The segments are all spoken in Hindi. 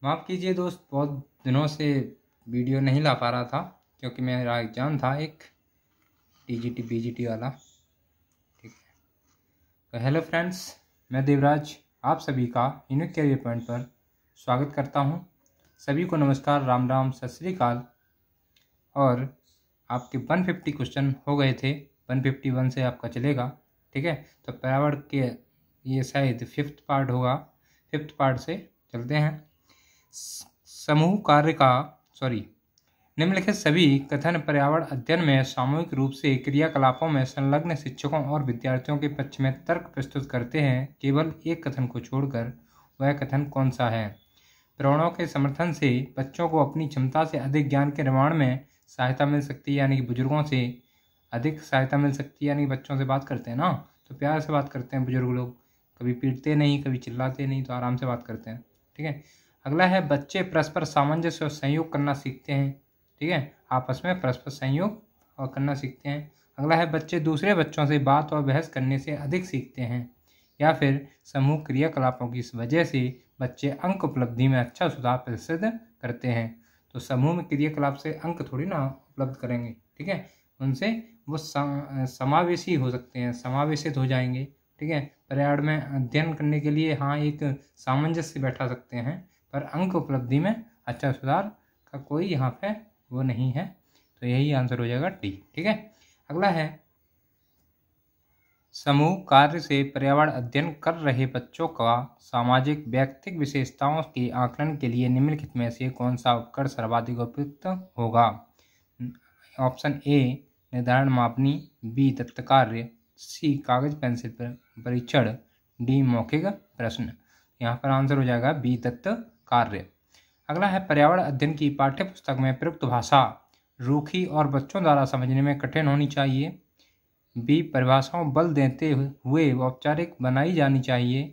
माफ़ कीजिए दोस्त, बहुत दिनों से वीडियो नहीं ला पा रहा था क्योंकि मेरा एग्ज़ाम था एक टीजीटी बीजीटी वाला। ठीक है, तो हेलो फ्रेंड्स, मैं देवराज आप सभी का यूनिक कैरियर पॉइंट पर स्वागत करता हूं। सभी को नमस्कार, राम राम, सत श्री अकाल। और आपके 150 क्वेश्चन हो गए थे, 151 से आपका चलेगा। ठीक है, तो पर्यावरण के ये शायद 5th पार्ट होगा। 5th पार्ट से चलते हैं। समूह कार्य का निम्नलिखित सभी कथन पर्यावरण अध्ययन में सामूहिक रूप से क्रियाकलापों में संलग्न शिक्षकों और विद्यार्थियों के पक्ष में तर्क प्रस्तुत करते हैं। केवल एक कथन को छोड़कर वह कथन कौन सा है? प्रमाणों के समर्थन से बच्चों को अपनी क्षमता से अधिक ज्ञान के निर्माण में सहायता मिल सकती है, यानी कि बुजुर्गों से अधिक सहायता मिल सकती है। यानी कि बच्चों से बात करते हैं ना, तो प्यार से बात करते हैं बुजुर्ग लोग, कभी पीटते नहीं, कभी चिल्लाते नहीं, तो आराम से बात करते हैं। ठीक है, अगला है बच्चे परस्पर सामंजस्य और सहयोग करना सीखते हैं। ठीक है, आपस में परस्पर सहयोग और करना सीखते हैं। अगला है बच्चे दूसरे बच्चों से बात और बहस करने से अधिक सीखते हैं। या फिर समूह क्रियाकलापों की वजह से बच्चे अंक उपलब्धि में अच्छा सुधार प्रदर्शित करते हैं। तो समूह में क्रियाकलाप से अंक थोड़ी ना उपलब्ध करेंगे, ठीक है, उनसे वो समावेशी हो सकते हैं, समावेशित हो जाएंगे। ठीक है, पर्यावरण में अध्ययन करने के लिए हाँ एक सामंजस्य बैठा सकते हैं, पर अंक उपलब्धि में अच्छा सुधार का कोई यहाँ पे वो नहीं है। तो यही आंसर हो जाएगा डी। ठीक है, अगला है समूह कार्य से पर्यावरण अध्ययन कर रहे बच्चों का सामाजिक व्यक्तिगत विशेषताओं के आकलन के लिए निम्नलिखित में से कौन सा उपकरण सर्वाधिक उपयुक्त होगा? ऑप्शन ए निर्धारण मापनी, बी दत्त कार्य, सी कागज पेंसिल पर परीक्षण, डी मौखिक प्रश्न। यहाँ पर आंसर हो जाएगा बी दत्त कार्य। अगला है पर्यावरण अध्ययन की पाठ्य पुस्तक में प्रयुक्त भाषा रूखी और बच्चों द्वारा समझने में कठिन होनी चाहिए। बी परिभाषाओं बल देते हुए औपचारिक बनाई जानी चाहिए।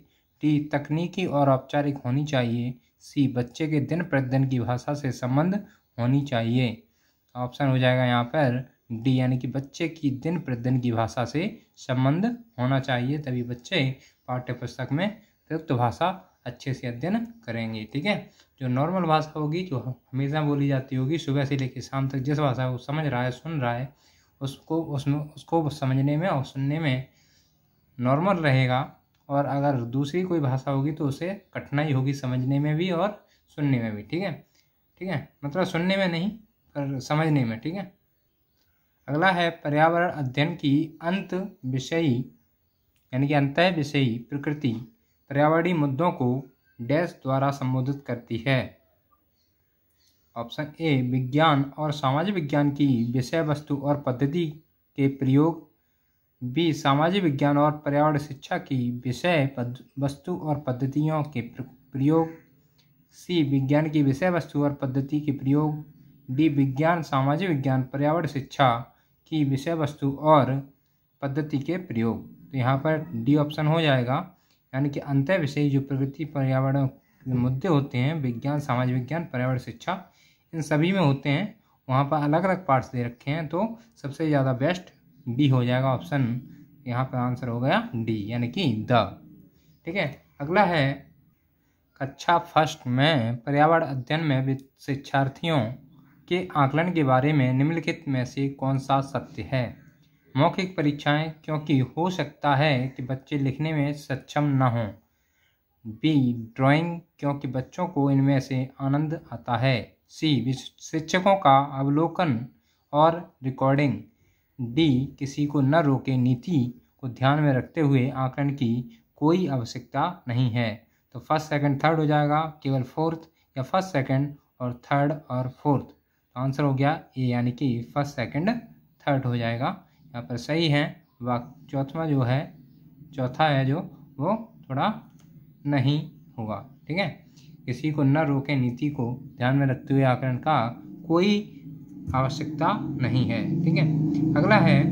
डी तकनीकी और औपचारिक होनी चाहिए। सी बच्चे के दिन प्रतिदिन की भाषा से संबंध होनी चाहिए। ऑप्शन हो जाएगा यहाँ पर डी, यानी कि बच्चे की दिन प्रतिदिन की भाषा से संबंध होना चाहिए, तभी बच्चे पाठ्य पुस्तक में प्रयुक्त भाषा अच्छे से अध्ययन करेंगे। ठीक है, जो नॉर्मल भाषा होगी, जो हमेशा बोली जाती होगी, सुबह से लेकर शाम तक जिस भाषा को समझ रहा है, सुन रहा है, उसको समझने में और सुनने में नॉर्मल रहेगा। और अगर दूसरी कोई भाषा होगी तो उसे कठिनाई होगी समझने में भी और सुनने में भी। ठीक है, मतलब सुनने में नहीं पर समझने में। ठीक है, अगला है पर्यावरण अध्ययन की अंत विषयी यानी कि अंतः विषयी प्रकृति पर्यावरणीय मुद्दों को डैश द्वारा संबोधित करती है। ऑप्शन ए विज्ञान और सामाजिक विज्ञान की विषय वस्तु और पद्धति के प्रयोग, बी सामाजिक विज्ञान और पर्यावरण शिक्षा की विषय वस्तु और पद्धतियों के प्रयोग, सी विज्ञान की विषय वस्तु और पद्धति के प्रयोग, डी विज्ञान सामाजिक विज्ञान पर्यावरण शिक्षा की विषय वस्तु और पद्धति के प्रयोग। तो यहाँ पर डी ऑप्शन हो जाएगा, यानी कि अंतः विषय जो प्रकृति पर्यावरण मुद्दे होते हैं, विज्ञान सामाजिक विज्ञान पर्यावरण शिक्षा, इन सभी में होते हैं, वहाँ पर अलग अलग पार्ट्स दे रखे हैं, तो सबसे ज़्यादा बेस्ट डी हो जाएगा ऑप्शन। यहाँ पर आंसर हो गया डी, यानी कि द। ठीक है, अगला है कक्षा फर्स्ट में पर्यावरण अध्ययन में शिक्षार्थियों के आकलन के बारे में निम्नलिखित में से कौन सा सत्य है? मौखिक परीक्षाएं, क्योंकि हो सकता है कि बच्चे लिखने में सक्षम न हों। बी ड्राइंग, क्योंकि बच्चों को इनमें से आनंद आता है। सी शिक्षकों का अवलोकन और रिकॉर्डिंग। डी किसी को न रोके नीति को ध्यान में रखते हुए आकलन की कोई आवश्यकता नहीं है। तो फर्स्ट सेकंड थर्ड हो जाएगा, केवल फोर्थ, या फर्स्ट सेकंड और थर्ड और फोर्थ। तो आंसर हो गया ए, यानी कि फर्स्ट सेकंड थर्ड हो जाएगा। यहाँ पर सही है। चौथा है जो वो थोड़ा नहीं होगा। ठीक है, किसी को न रोके नीति को ध्यान में रखते हुए आकलन का कोई आवश्यकता नहीं है। ठीक है, अगला है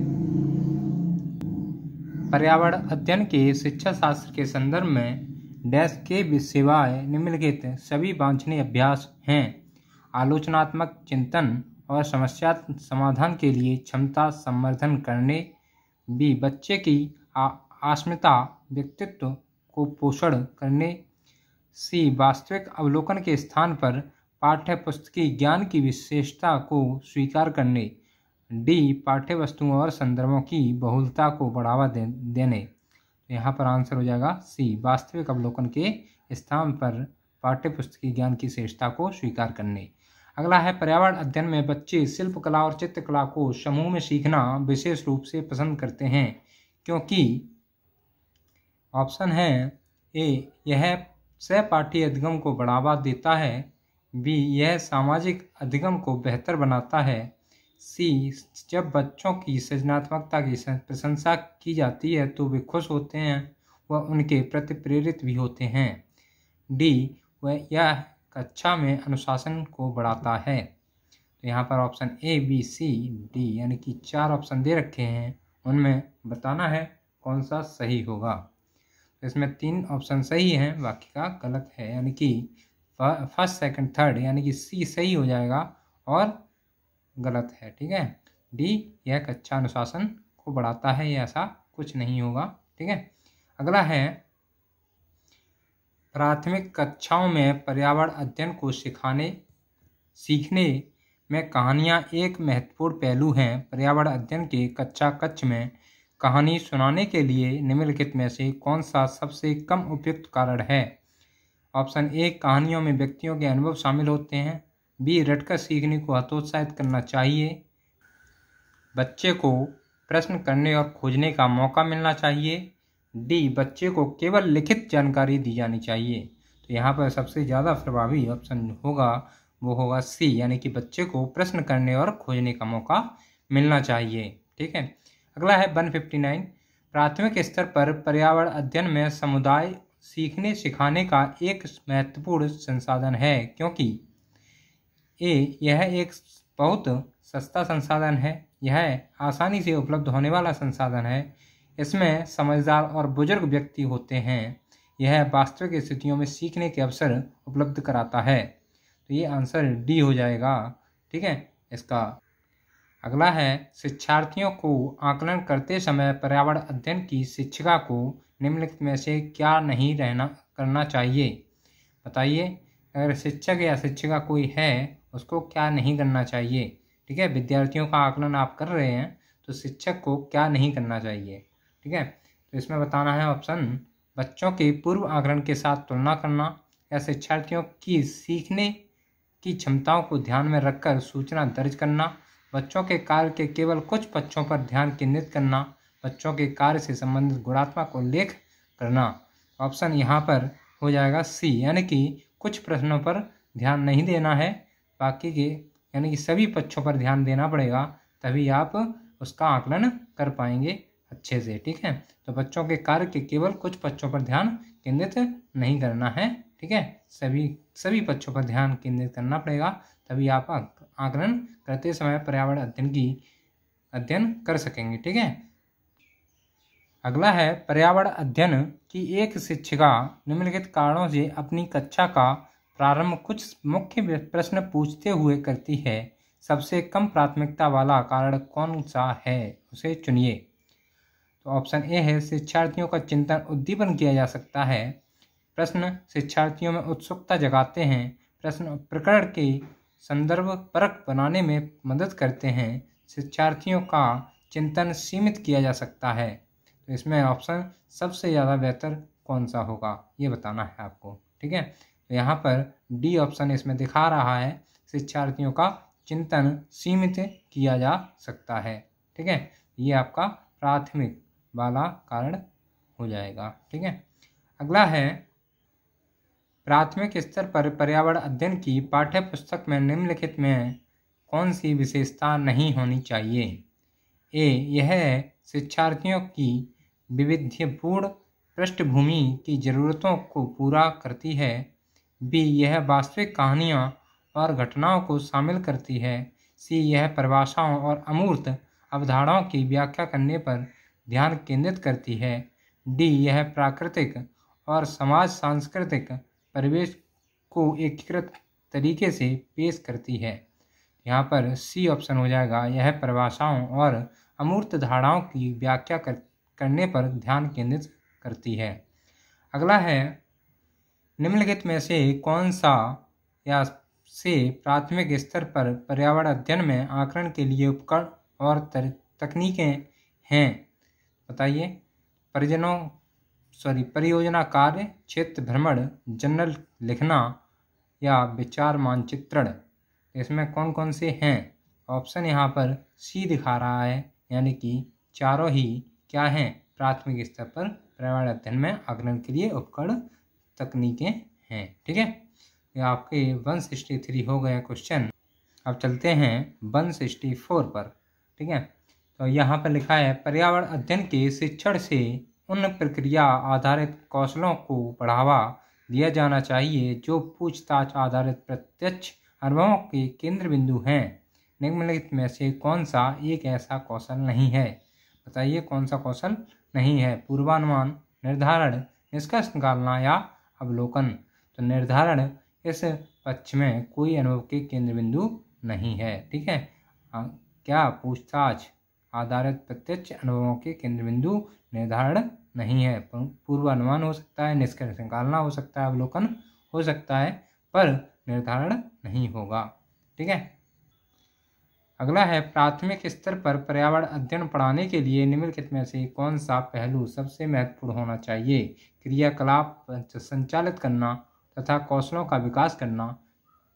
पर्यावरण अध्ययन के शिक्षा शास्त्र के संदर्भ में डैश के सिवाय निम्नलिखित सभी वांछनीय अभ्यास हैं। आलोचनात्मक चिंतन और समस्या समाधान के लिए क्षमता संवर्धन करने। बी बच्चे की अस्मिता व्यक्तित्व को पोषण करने। सी वास्तविक अवलोकन के स्थान पर पाठ्य पुस्तकीय ज्ञान की विशेषता को स्वीकार करने। डी पाठ्य वस्तुओं और संदर्भों की बहुलता को बढ़ावा देने। तो यहाँ पर आंसर हो जाएगा सी वास्तविक अवलोकन के स्थान पर पाठ्य पुस्तकीय ज्ञान की विशेषता को स्वीकार करने। अगला है पर्यावरण अध्ययन में बच्चे शिल्पकला और चित्रकला को समूह में सीखना विशेष रूप से पसंद करते हैं क्योंकि ऑप्शन है ए यह सहपाठी अधिगम को बढ़ावा देता है, बी यह सामाजिक अधिगम को बेहतर बनाता है, सी जब बच्चों की सृजनात्मकता की प्रशंसा की जाती है तो वे खुश होते हैं व उनके प्रति प्रेरित भी होते हैं, डी वह यह कक्षा में अनुशासन को बढ़ाता है। तो यहाँ पर option A B C D यानी कि 4 ऑप्शन दे रखे हैं, उनमें बताना है कौन सा सही होगा। तो इसमें 3 ऑप्शन सही हैं, बाकी का गलत है, यानी कि फर्स्ट सेकंड थर्ड यानी कि सी सही हो जाएगा और गलत है। ठीक है, डी यह कक्षा अनुशासन को बढ़ाता है, ये ऐसा कुछ नहीं होगा। ठीक है, अगला है प्राथमिक कक्षाओं में पर्यावरण अध्ययन को सीखने में कहानियाँ एक महत्वपूर्ण पहलू हैं। पर्यावरण अध्ययन के कक्षा कक्ष में कहानी सुनाने के लिए निम्नलिखित में से कौन सा सबसे कम उपयुक्त कारण है। ऑप्शन ए कहानियों में व्यक्तियों के अनुभव शामिल होते हैं, बी रटकर सीखने को हतोत्साहित करना चाहिए, बच्चे को प्रश्न करने और खोजने का मौका मिलना चाहिए, डी बच्चे को केवल लिखित जानकारी दी जानी चाहिए। तो यहाँ पर सबसे ज़्यादा प्रभावी ऑप्शन होगा वो होगा सी यानी कि बच्चे को प्रश्न करने और खोजने का मौका मिलना चाहिए। ठीक है, अगला है 159 प्राथमिक स्तर पर पर्यावरण अध्ययन में समुदाय सीखने सिखाने का एक महत्वपूर्ण संसाधन है क्योंकि ए यह एक बहुत सस्ता संसाधन है, यह आसानी से उपलब्ध होने वाला संसाधन है, इसमें समझदार और बुजुर्ग व्यक्ति होते हैं, यह वास्तविक स्थितियों में सीखने के अवसर उपलब्ध कराता है। तो ये आंसर डी हो जाएगा। ठीक है, इसका अगला है शिक्षार्थियों को आकलन करते समय पर्यावरण अध्ययन की शिक्षिका को निम्नलिखित में से क्या नहीं करना चाहिए। बताइए, अगर शिक्षक या शिक्षिका कोई है उसको क्या नहीं करना चाहिए। ठीक है, विद्यार्थियों का आकलन आप कर रहे हैं तो शिक्षक को क्या नहीं करना चाहिए। ठीक है, तो इसमें बताना है ऑप्शन बच्चों के पूर्व आकलन के साथ तुलना करना, या शिक्षार्थियों की सीखने की क्षमताओं को ध्यान में रखकर सूचना दर्ज करना, बच्चों के कार्य के केवल कुछ पक्षों पर ध्यान केंद्रित करना, बच्चों के कार्य से संबंधित गुणात्मक उल्लेख करना। ऑप्शन यहाँ पर हो जाएगा सी यानी कि कुछ प्रश्नों पर ध्यान नहीं देना है, बाकी के यानी कि सभी पक्षों पर ध्यान देना पड़ेगा, तभी आप उसका आकलन कर पाएंगे अच्छे से। ठीक है, तो बच्चों के कार्य के केवल कुछ पक्षों पर ध्यान केंद्रित नहीं करना है। ठीक है, सभी पक्षों पर ध्यान केंद्रित करना पड़ेगा, तभी आप आकलन करते समय पर्यावरण अध्ययन कर सकेंगे। ठीक है, अगला है पर्यावरण अध्ययन की एक शिक्षिका निम्नलिखित कारणों से अपनी कक्षा का प्रारंभ कुछ मुख्य प्रश्न पूछते हुए करती है, सबसे कम प्राथमिकता वाला कारण कौन सा है, उसे चुनिए। तो ऑप्शन ए है शिक्षार्थियों का चिंतन उद्दीपन किया जा सकता है, प्रश्न शिक्षार्थियों में उत्सुकता जगाते हैं, प्रश्न प्रकरण के संदर्भ परक बनाने में मदद करते हैं, शिक्षार्थियों का चिंतन सीमित किया जा सकता है। तो इसमें ऑप्शन सबसे ज़्यादा बेहतर कौन सा होगा ये बताना है आपको। ठीक है, तो यहाँ पर डी ऑप्शन इसमें दिखा रहा है शिक्षार्थियों का चिंतन सीमित किया जा सकता है। ठीक है, ये आपका प्राथमिक वाला कारण हो जाएगा। ठीक है, अगला है प्राथमिक स्तर पर पर्यावरण अध्ययन की पाठ्य पुस्तक में निम्नलिखित में कौन सी विशेषता नहीं होनी चाहिए। ए यह शिक्षार्थियों की वैविध्यपूर्ण पृष्ठभूमि की ज़रूरतों को पूरा करती है, बी यह वास्तविक कहानियाँ और घटनाओं को शामिल करती है, सी यह परिभाषाओं और अमूर्त अवधारणाओं की व्याख्या करने पर ध्यान केंद्रित करती है, डी यह प्राकृतिक और समाज सांस्कृतिक परिवेश को एकीकृत तरीके से पेश करती है। यहाँ पर सी ऑप्शन हो जाएगा, यह परिभाषाओं और अमूर्त धारणाओं की व्याख्या करने पर ध्यान केंद्रित करती है। अगला है निम्नलिखित में से कौन सा या से प्राथमिक स्तर पर पर्यावरण अध्ययन में आकलन के लिए उपकरण और तकनीकें हैं? बताइए। परियोजना कार्य, क्षेत्र भ्रमण, जर्नल लिखना या विचार मानचित्रण। इसमें कौन कौन से हैं? ऑप्शन यहाँ पर सी दिखा रहा है, यानी कि चारों ही क्या हैं? प्राथमिक स्तर पर पर्यावरण अध्ययन में आकलन के लिए उपकरण तकनीकें हैं। ठीक है, ये आपके 163 हो गए क्वेश्चन। अब चलते हैं 164 पर। ठीक है, तो यहाँ पर लिखा है पर्यावरण अध्ययन के शिक्षण से उन प्रक्रिया आधारित कौशलों को बढ़ावा दिया जाना चाहिए जो पूछताछ आधारित प्रत्यक्ष अनुभवों के केंद्र बिंदु हैं। निम्नलिखित में से कौन सा एक ऐसा कौशल नहीं है? बताइए कौन सा कौशल नहीं है? पूर्वानुमान, निर्धारण, निष्कर्ष निकालना या अवलोकन। तो निर्धारण इस पक्ष में कोई अनुभव के केंद्र बिंदु नहीं है। ठीक है, क्या पूछताछ आधारित प्रत्यक्ष अनुभवों के केंद्र बिंदु निर्धारण नहीं है। पूर्वानुमान हो सकता है, निष्कर्ष निकालना हो सकता है, अवलोकन हो सकता है, पर निर्धारण नहीं होगा। ठीक है, अगला है प्राथमिक स्तर पर पर्यावरण अध्ययन पढ़ाने के लिए निम्नलिखित में से कौन सा पहलू सबसे महत्वपूर्ण होना चाहिए? क्रियाकलाप संचालित करना तथा कौशलों का विकास करना।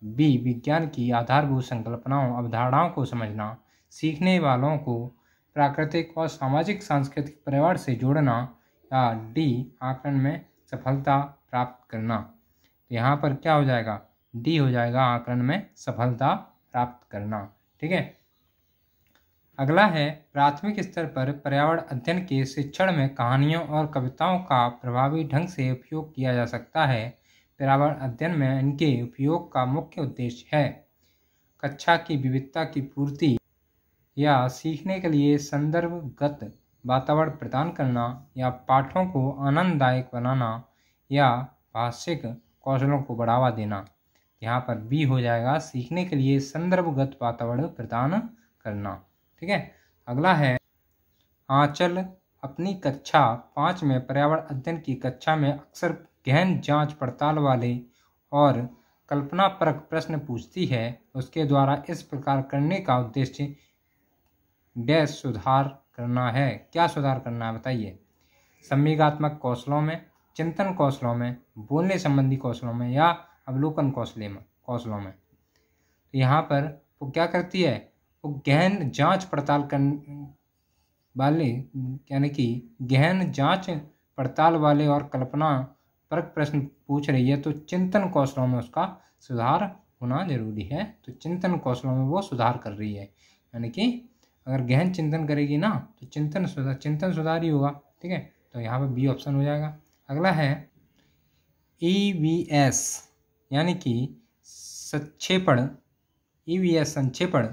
बी, विज्ञान की आधारभूत संकल्पनाओं अवधारणाओं को समझना। सीखने वालों को प्राकृतिक और सामाजिक सांस्कृतिक पर्यावरण से जोड़ना। या डी, आकलन में सफलता प्राप्त करना। तो यहाँ पर क्या हो जाएगा? डी हो जाएगा, आकलन में सफलता प्राप्त करना। ठीक है, अगला है प्राथमिक स्तर पर पर्यावरण अध्ययन के शिक्षण में कहानियों और कविताओं का प्रभावी ढंग से उपयोग किया जा सकता है। पर्यावरण अध्ययन में इनके उपयोग का मुख्य उद्देश्य है कक्षा की विविधता की पूर्ति या सीखने के लिए संदर्भगत वातावरण प्रदान करना या पाठों को आनंददायक बनाना या भाषिक कौशलों को बढ़ावा देना। यहाँ पर बी हो जाएगा, सीखने के लिए संदर्भगत वातावरण प्रदान करना। ठीक है, अगला है आंचल अपनी कक्षा 5 में पर्यावरण अध्ययन की कक्षा में अक्सर गहन जांच पड़ताल वाले और कल्पनापरक प्रश्न पूछती है। उसके द्वारा इस प्रकार करने का उद्देश्य डैश सुधार करना है। क्या सुधार करना है बताइए? संवेगात्मक कौशलों में, चिंतन कौशलों में, बोलने संबंधी कौशलों में या अवलोकन कौशलों में। तो यहाँ पर वो क्या करती है? वो गहन जांच पड़ताल वाले, यानी कि गहन जांच पड़ताल वाले और कल्पना परक प्रश्न पूछ रही है, तो चिंतन कौशलों में उसका सुधार होना जरूरी है। तो चिंतन कौशलों में वो सुधार कर रही है, यानी कि अगर गहन चिंतन करेगी ना तो चिंतन सुधार ही होगा। ठीक है, तो यहाँ पर बी ऑप्शन हो जाएगा। अगला है EVS, यानी कि संक्षेपण। EVS संक्षेपण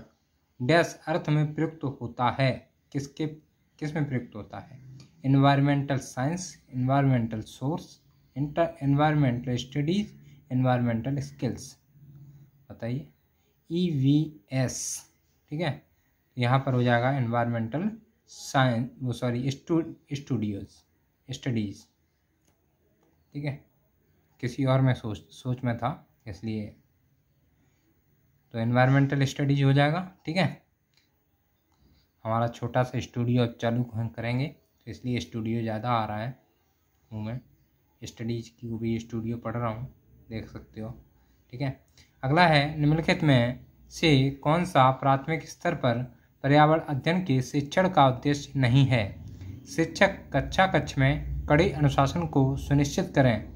डैश अर्थ में प्रयुक्त होता है। किस में प्रयुक्त होता है? Environmental science, environmental source, environmental studies, environmental skills. बताइए EVS। ठीक है, यहाँ पर हो जाएगा एनवायरमेंटल साइंस, स्टडीज। ठीक है, किसी और में सोच में था इसलिए, तो एनवायरमेंटल स्टडीज हो जाएगा। ठीक है, हमारा छोटा सा स्टूडियो अब चालू हम करेंगे, तो इसलिए स्टूडियो ज़्यादा आ रहा है हूँ मैं। स्टडीज की वो भी स्टूडियो पढ़ रहा हूँ, देख सकते हो। ठीक है, अगला है निम्नलिखित में से कौन सा प्राथमिक स्तर पर पर्यावरण अध्ययन के शिक्षण का उद्देश्य नहीं है? शिक्षक कक्ष में कड़े अनुशासन को सुनिश्चित करें।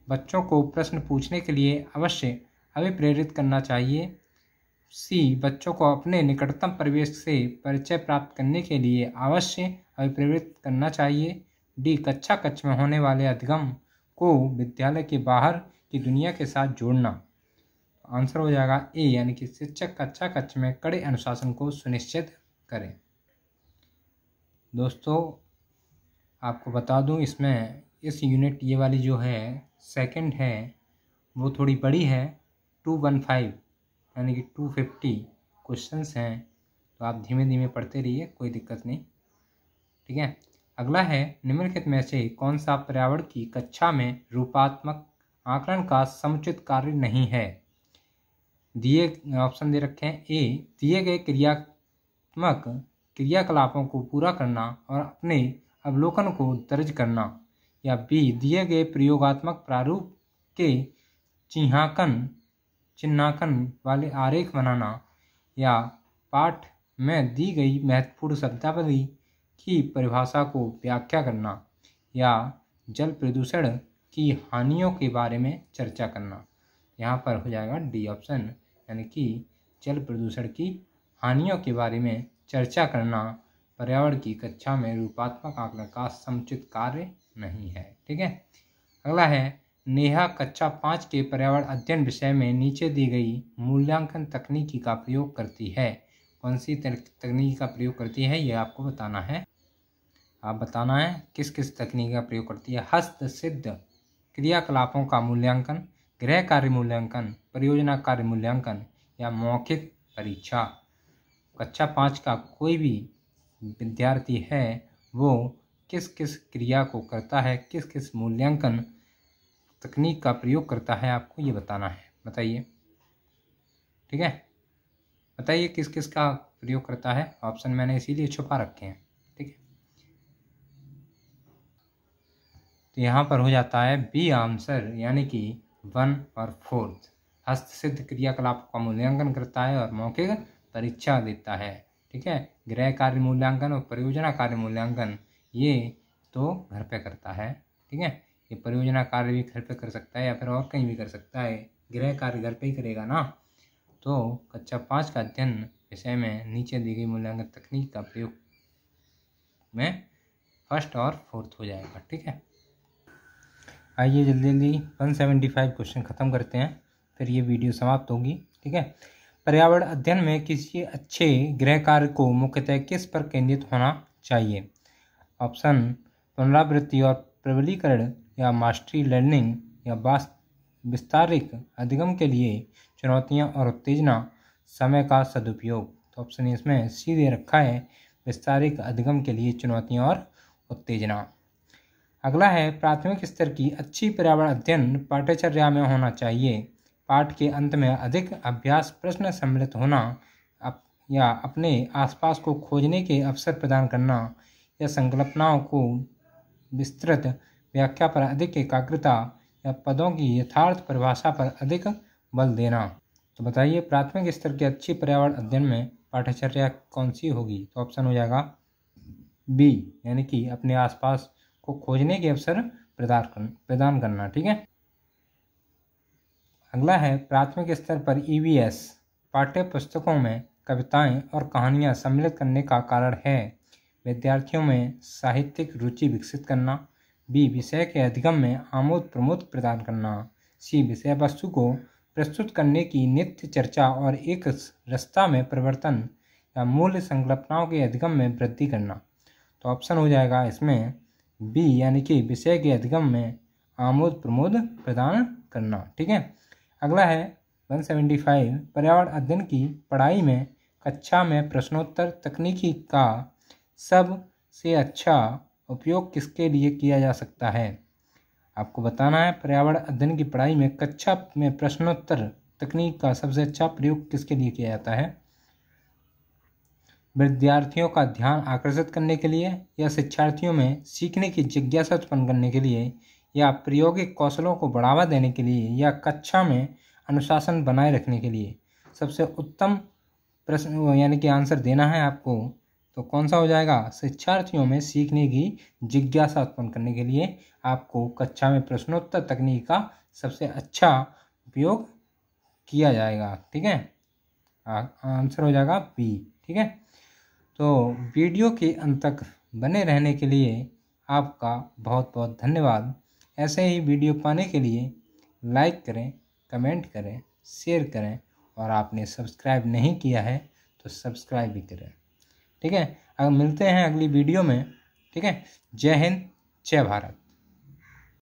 बच्चों को प्रश्न पूछने के लिए अवश्य अभिप्रेरित करना चाहिए। सी, बच्चों को अपने निकटतम परिवेश से परिचय प्राप्त करने के लिए अवश्य अभिप्रेरित करना चाहिए। डी, कक्ष में होने वाले अधिगम को विद्यालय के बाहर की दुनिया के साथ जोड़ना। आंसर हो जाएगा ए, यानी कि शिक्षक कक्ष में कड़े अनुशासन को सुनिश्चित करें। दोस्तों आपको बता दूं, इसमें इस यूनिट ये वाली जो है सेकंड है वो थोड़ी बड़ी है, 215 यानी कि 250 क्वेश्चंस हैं, तो आप धीमे धीमे पढ़ते रहिए, कोई दिक्कत नहीं। ठीक है, अगला है निम्नलिखित में से कौन सा पर्यावरण की कक्षा में रूपात्मक आकलन का समुचित कार्य नहीं है। दिए ऑप्शन दे रखे हैं। ए, दिए गए क्रियात्मक क्रियाकलापों को पूरा करना और अपने अवलोकन को दर्ज करना, या बी, दिए गए प्रयोगात्मक प्रारूप के चिन्हांकन वाले आरेख बनाना, या पाठ में दी गई महत्वपूर्ण शब्दावली की परिभाषा को व्याख्या करना, या जल प्रदूषण की हानियों के बारे में चर्चा करना। यहाँ पर हो जाएगा डी ऑप्शन, यानी कि जल प्रदूषण की हानियों के बारे में चर्चा करना पर्यावरण की कक्षा में रूपात्मक आकलन का समुचित कार्य नहीं है। ठीक है। अगला है, नेहा कक्षा 5 के पर्यावरण अध्ययन विषय में नीचे दी गई मूल्यांकन तकनीकी का प्रयोग करती है। कौन सी तकनीकी का प्रयोग करती है, ये आपको बताना है। आप बताना है किस किस तकनीक का प्रयोग करती है। हस्तसिद्ध क्रियाकलापों का मूल्यांकन, गृह कार्य मूल्यांकन, परियोजना कार्य मूल्यांकन, या मौखिक परीक्षा। कक्षा 5 का कोई भी विद्यार्थी है वो किस किस क्रिया को करता है, किस किस मूल्यांकन तकनीक का प्रयोग करता है, आपको ये बताना है। बताइए। ठीक है, बताइए किस किस का प्रयोग करता है। ऑप्शन मैंने इसीलिए छुपा रखे हैं। ठीक है, तो यहाँ पर हो जाता है बी आंसर, यानी कि 1 और 4। हस्तसिद्ध क्रियाकलाप का मूल्यांकन करता है और मौखिक परीक्षा देता है। ठीक है, गृह कार्य मूल्यांकन और परियोजना कार्य मूल्यांकन ये तो घर पे करता है। ठीक है, ये परियोजना कार्य भी घर पे कर सकता है या फिर और कहीं भी कर सकता है, गृह कार्य घर पे ही करेगा ना। तो कक्षा 5 का अध्ययन विषय में नीचे दी गई मूल्यांकन तकनीक का प्रयोग में 1st और 4th हो जाएगा। ठीक है, आइए जल्दी जल्दी 175 क्वेश्चन खत्म करते हैं, फिर ये वीडियो समाप्त होगी। ठीक है, पर्यावरण अध्ययन में किसी अच्छे गृह कार्य को मुख्यतः किस पर केंद्रित होना चाहिए। ऑप्शन, पुनरावृत्ति और प्रबलीकरण, या मास्टरी लर्निंग, या विस्तारित अधिगम के लिए चुनौतियां और उत्तेजना, समय का सदुपयोग। तो ऑप्शन इसमें सी दे रखा है, विस्तारित अधिगम के लिए चुनौतियां और उत्तेजना। अगला है, प्राथमिक स्तर की अच्छी पर्यावरण अध्ययन पाठ्यचर्या में होना चाहिए। पाठ के अंत में अधिक अभ्यास प्रश्न सम्मिलित होना, या अपने आसपास को खोजने के अवसर प्रदान करना, या संकल्पनाओं को विस्तृत व्याख्या पर अधिक एकाग्रता, या पदों की यथार्थ परिभाषा पर अधिक बल देना। तो बताइए, प्राथमिक स्तर की अच्छी पर्यावरण अध्ययन में पाठ्यचर्या कौन सी होगी। तो ऑप्शन हो जाएगा बी, यानी कि अपने आसपास को खोजने के अवसर प्रदान करना। ठीक है, अगला है, प्राथमिक स्तर पर ईवीएस पाठ्य पुस्तकों में कविताएं और कहानियां सम्मिलित करने का कारण है विद्यार्थियों में साहित्यिक रुचि विकसित करना, बी, विषय के अधिगम में आमोद प्रमोद प्रदान करना, सी, विषय वस्तु को प्रस्तुत करने की नित्य चर्चा और एक रास्ता में परिवर्तन, या मूल्य संकल्पनाओं के अधिगम में वृद्धि करना। तो ऑप्शन हो जाएगा इसमें बी, यानी कि विषय के अधिगम में आमोद प्रमोद प्रदान करना। ठीक है, अगला है 175, पर्यावरण अध्ययन की पढ़ाई में कक्षा में प्रश्नोत्तर तकनीकी का सबसे अच्छा उपयोग किसके लिए किया जा सकता है। आपको बताना है, पर्यावरण अध्ययन की पढ़ाई में कक्षा में प्रश्नोत्तर तकनीक का सबसे अच्छा प्रयोग किसके लिए किया जाता है। विद्यार्थियों का ध्यान आकर्षित करने के लिए, या शिक्षार्थियों में सीखने की जिज्ञासा उत्पन्न करने के लिए, या प्रायोगिक कौशलों को बढ़ावा देने के लिए, या कक्षा में अनुशासन बनाए रखने के लिए। सबसे उत्तम प्रश्न यानी कि आंसर देना है आपको। तो कौन सा हो जाएगा, शिक्षार्थियों में सीखने की जिज्ञासा उत्पन्न करने के लिए आपको कक्षा में प्रश्नोत्तर तकनीक का सबसे अच्छा उपयोग किया जाएगा। ठीक है, आंसर हो जाएगा बी। ठीक है, तो वीडियो के अंत तक बने रहने के लिए आपका बहुत बहुत धन्यवाद। ऐसे ही वीडियो पाने के लिए लाइक करें, कमेंट करें, शेयर करें, और आपने सब्सक्राइब नहीं किया है तो सब्सक्राइब भी करें। ठीक है, अब मिलते हैं अगली वीडियो में। ठीक है, जय हिंद, जय भारत।